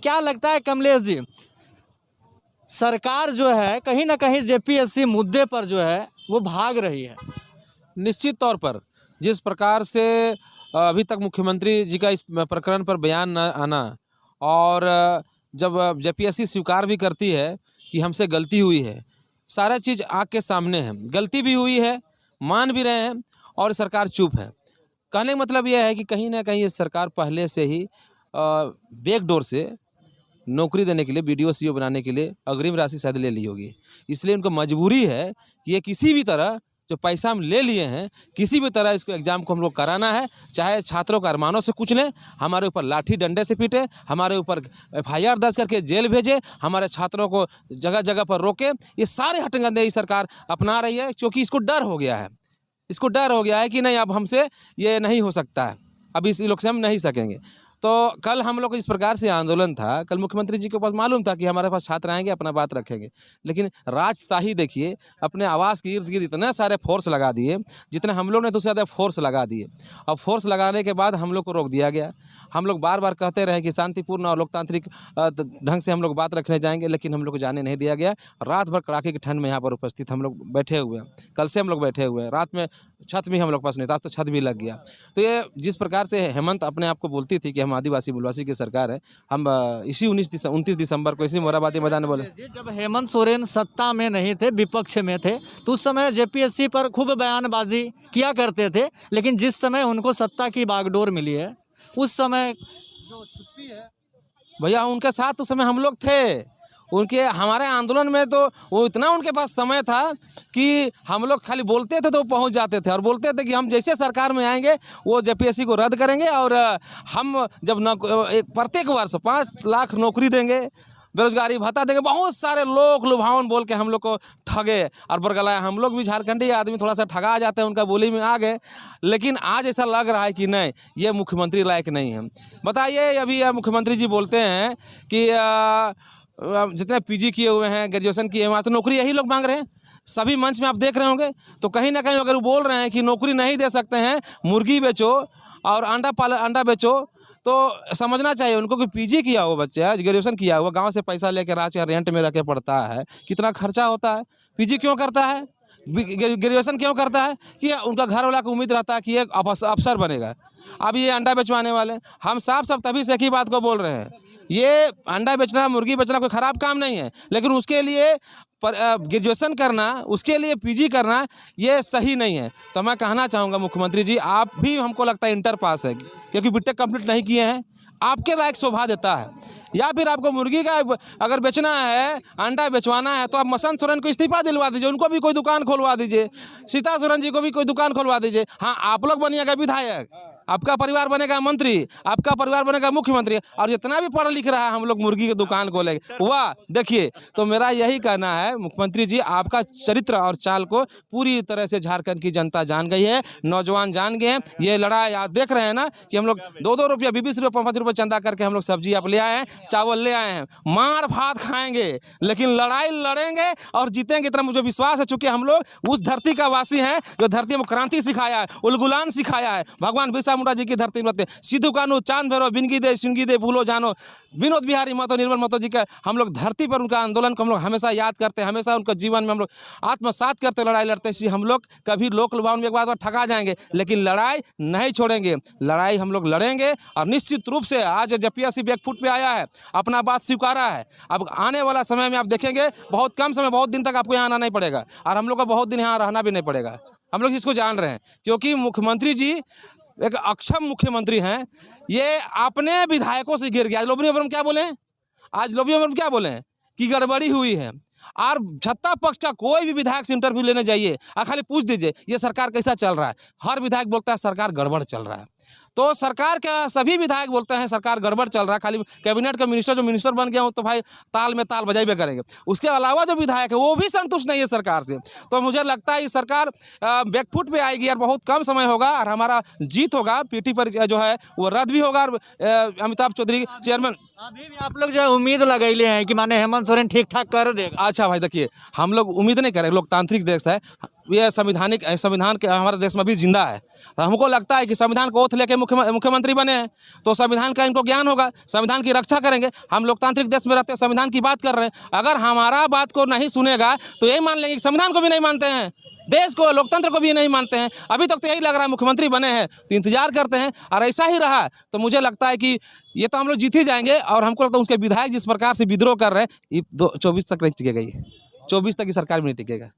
क्या लगता है कमलेश जी, सरकार जो है कहीं ना कहीं जेपीएससी मुद्दे पर जो है वो भाग रही है? निश्चित तौर पर जिस प्रकार से अभी तक मुख्यमंत्री जी का इस प्रकरण पर बयान न आना और जब जेपीएससी स्वीकार भी करती है कि हमसे गलती हुई है, सारा चीज़ आँख के सामने है, गलती भी हुई है, मान भी रहे हैं और सरकार चुप है। कहने का मतलब यह है कि कहीं ना कहीं ये सरकार पहले से ही बैकडोर से नौकरी देने के लिए, बीडीओ सीओ बनाने के लिए अग्रिम राशि शायद ले ली होगी। इसलिए उनको मजबूरी है कि ये किसी भी तरह जो पैसा हम ले लिए हैं, किसी भी तरह इसको एग्ज़ाम को हम लोग कराना है, चाहे छात्रों का अरमानों से कुछ लें, हमारे ऊपर लाठी डंडे से पीटे, हमारे ऊपर एफआईआर दर्ज करके जेल भेजे, हमारे छात्रों को जगह जगह पर रोके। ये सारे हटकंडे सरकार अपना रही है क्योंकि इसको डर हो गया है। इसको डर हो गया है कि नहीं, अब हमसे ये नहीं हो सकता है, अब इस लोग से हम नहीं सकेंगे। तो कल हम लोग को इस प्रकार से आंदोलन था, कल मुख्यमंत्री जी के पास मालूम था कि हमारे पास छात्र आएंगे, अपना बात रखेंगे, लेकिन राजशाही देखिए, अपने आवास के इर्द गिर्द इतने सारे फोर्स लगा दिए, जितने हम लोग ने तो ज़्यादा फोर्स लगा दिए। अब फोर्स लगाने के बाद हम लोग को रोक दिया गया। हम लोग बार बार कहते रहे कि शांतिपूर्ण और लोकतांत्रिक ढंग से हम लोग बात रखने जाएंगे, लेकिन हम लोग को जाने नहीं दिया गया। रात भर कड़ाके की ठंड में यहाँ पर उपस्थित हम लोग बैठे हुए हैं, कल से हम लोग बैठे हुए हैं। रात में छत भी हम लोग पास नहीं था, तो छत भी लग गया। तो ये जिस प्रकार से हेमंत अपने आप को बोलती थी कि हम आदिवासी मूलवासी की सरकार है, हम इसी 29 दिसंबर को इसी मोराबादी मैदान में बोले। जब हेमंत सोरेन सत्ता में नहीं थे, विपक्ष में थे, तो उस समय जेपीएससी पर खूब बयानबाजी किया करते थे, लेकिन जिस समय उनको सत्ता की बागडोर मिली है, उस समय जो छुट्टी है भैया उनके साथ उस समय हम लोग थे। उनके हमारे आंदोलन में तो वो इतना उनके पास समय था कि हम लोग खाली बोलते थे तो वो पहुंच जाते थे और बोलते थे कि हम जैसे सरकार में आएंगे वो जेपीएससी को रद्द करेंगे और हम जब प्रत्येक वर्ष 5 लाख नौकरी देंगे, बेरोजगारी भत्ता देंगे। बहुत सारे लोग लुभावन बोल के हम लोग को ठगे और बरगलाए। हम लोग भी झारखंडी आदमी थोड़ा सा ठगा जाते हैं, उनका बोली में आ गए। लेकिन आज ऐसा लग रहा है कि नहीं, ये मुख्यमंत्री लायक नहीं है। बताइए, अभी मुख्यमंत्री जी बोलते हैं कि जितने पीजी किए हुए हैं, ग्रेजुएशन किए हुए हैं, तो नौकरी यही लोग मांग रहे हैं। सभी मंच में आप देख रहे होंगे। तो कहीं ना कहीं अगर वो बोल रहे हैं कि नौकरी नहीं दे सकते हैं, मुर्गी बेचो और अंडा बेचो, तो समझना चाहिए उनको कि पीजी किया हुआ बच्चा, ग्रेजुएशन किया हुआ, गांव से पैसा लेकर आज रेंट में रह के पढ़ता है, कितना खर्चा होता है। पीजी क्यों करता है, ग्रेजुएशन क्यों करता है? कि उनका घर वाला को उम्मीद रहता है कि एक अफसर बनेगा। अब ये अंडा बेचवाने वाले, हम साफ तभी से एक ही बात को बोल रहे हैं, ये अंडा बेचना, मुर्गी बेचना कोई ख़राब काम नहीं है, लेकिन उसके लिए ग्रेजुएशन करना, उसके लिए पीजी करना, ये सही नहीं है। तो मैं कहना चाहूँगा मुख्यमंत्री जी, आप भी हमको लगता है इंटर पास है, क्योंकि बीटेक कंप्लीट नहीं किए हैं। आपके लायक शोभा देता है, या फिर आपको मुर्गी का अगर बेचना है, अंडा बेचवाना है, तो आप मसंत सोरेन को इस्तीफा दिलवा दीजिए, उनको भी कोई दुकान खोलवा दीजिए, सीता सोरेन जी को भी कोई दुकान खोलवा दीजिए। हाँ, आप लोग बनिएगा विधायक, आपका परिवार बनेगा मंत्री, आपका परिवार बनेगा मुख्यमंत्री, और जितना भी पढ़ लिख रहा है हम लोग मुर्गी की दुकान खोलेंगे। वाह, देखिए, तो मेरा यही कहना है मुख्यमंत्री जी, आपका चरित्र और चाल को पूरी तरह से झारखंड की जनता जान गई है, नौजवान जान गए हैं। ये लड़ाई आप देख रहे हैं ना कि हम लोग 2-2 रुपया, 20 रुपये, 5 रुपये चंदा करके हम लोग सब्जी आप ले आए हैं, चावल ले आए हैं, मार भात खाएंगे, लेकिन लड़ाई लड़ेंगे और जीतेंगे, इतना मुझे विश्वास है। चूंकि हम लोग उस धरती का वासी हैं जो धरती में क्रांति सिखाया है, उलगुलान सिखाया है, भगवान बिरसा मुंडा जी की धरती में रहते। सिद्धू कानू, चांद भैरव, बिनगी दे, सिंगी दे, भूलो जानो, विनोद बिहारी महतो, निर्मल महतो जी का हम लोग धरती पर उनका आंदोलन को हम लोग हमेशा याद करते हैं, हमेशा उनका जीवन में हम लोग आत्मसात करते, लड़ाई लड़ते हैं। हम लोग कभी लोक लुभावन में एक बार ठगा जाएंगे, लेकिन लड़ाई नहीं छोड़ेंगे, लड़ाई हम लोग लड़ेंगे। और निश्चित रूप से आज जेपीएससी बैकफुट पे आया है, अपना बात स्वीकारा है। अब आने वाला समय में आप देखेंगे, बहुत कम समय, बहुत दिन तक आपको यहाँ आना नहीं पड़ेगा, और हम लोग को बहुत दिन यहाँ रहना भी नहीं पड़ेगा। हम लोग इसको जान रहे हैं, क्योंकि मुख्यमंत्री जी एक अक्षम मुख्यमंत्री हैं। ये अपने विधायकों से गिर गया। आज लोबियों पर क्या बोले, आज लोबियों पर क्या बोले कि गड़बड़ी हुई है। और सत्ता पक्ष का कोई भी विधायक से इंटरव्यू लेने जाइए और खाली पूछ दीजिए ये सरकार कैसा चल रहा है, हर विधायक बोलता है सरकार गड़बड़ चल रहा है। तो सरकार का सभी विधायक बोलते हैं सरकार गड़बड़ चल रहा है। खाली कैबिनेट का मिनिस्टर जो मिनिस्टर बन गया हो तो भाई ताल में ताल बजाइबे करेंगे, उसके अलावा जो विधायक है वो भी संतुष्ट नहीं है सरकार से। तो मुझे लगता है ये सरकार बैकफुट पे आएगी और बहुत कम समय होगा और हमारा जीत होगा। पीटी पर जो है वो रद्द भी होगा और अमिताभ चौधरी चेयरमैन। अभी भी आप लोग जो है उम्मीद लगैले हैं कि माने हेमंत सोरेन ठीक ठाक कर देगा। अच्छा भाई देखिए, हम लोग उम्मीद नहीं करें, लोकतांत्रिक देश है, ये संविधान के हमारे देश में अभी जिंदा है। तो हमको लगता है कि संविधान को ओथ लेके मुख्यमंत्री बने हैं तो संविधान का इनको ज्ञान होगा, संविधान की रक्षा करेंगे। हम लोकतांत्रिक देश में रहते हैं, संविधान की बात कर रहे हैं। अगर हमारा बात को नहीं सुनेगा तो यही मान लेंगे कि संविधान को भी नहीं मानते हैं, देश को, लोकतंत्र को भी नहीं मानते हैं। अभी तक तो यही लग रहा है मुख्यमंत्री बने हैं तो इंतजार करते हैं, और ऐसा ही रहा तो मुझे लगता है कि ये तो हम लोग जीत ही जाएंगे। और हमको लगता है उसके विधायक जिस प्रकार से विद्रोह कर रहे हैं, ये 24 तक नहीं टिकेगा, ये 24 तक की सरकार भी नहीं टिकेगा।